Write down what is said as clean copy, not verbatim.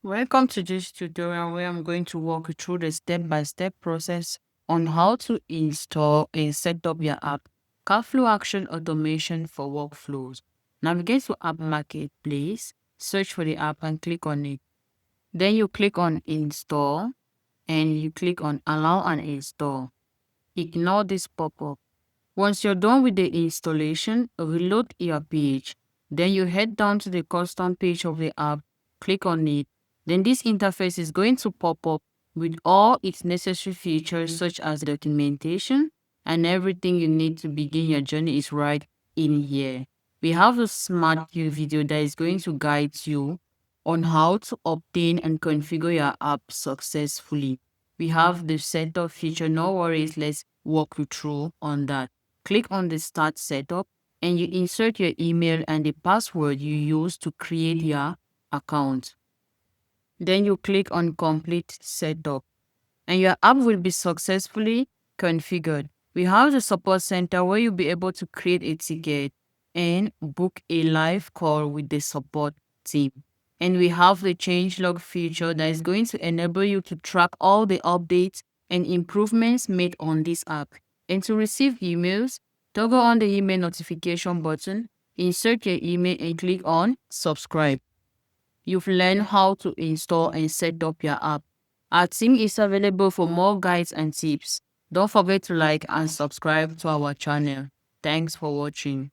Welcome to this tutorial where I'm going to walk you through the step-by-step process on how to install and set up your app, Caflou Action Automation for workflows. Navigate to App Marketplace, search for the app and click on it. Then you click on Install and you click on Allow and Install. Ignore this pop-up. Once you're done with the installation, reload your page. Then you head down to the custom page of the app, click on it. Then this interface is going to pop up with all its necessary features such as documentation and everything you need to begin your journey is right in here. We have a smart view video that is going to guide you on how to obtain and configure your app successfully. We have the setup feature. No worries, let's walk you through on that. Click on the Start Setup and you insert your email and the password you use to create your account. Then you click on Complete Setup and your app will be successfully configured. We have the support center where you'll be able to create a ticket and book a live call with the support team. And we have the changelog feature that is going to enable you to track all the updates and improvements made on this app. And to receive emails, toggle on the email notification button, insert your email and click on subscribe. You've learned how to install and set up your app. Our team is available for more guides and tips. Don't forget to like and subscribe to our channel. Thanks for watching.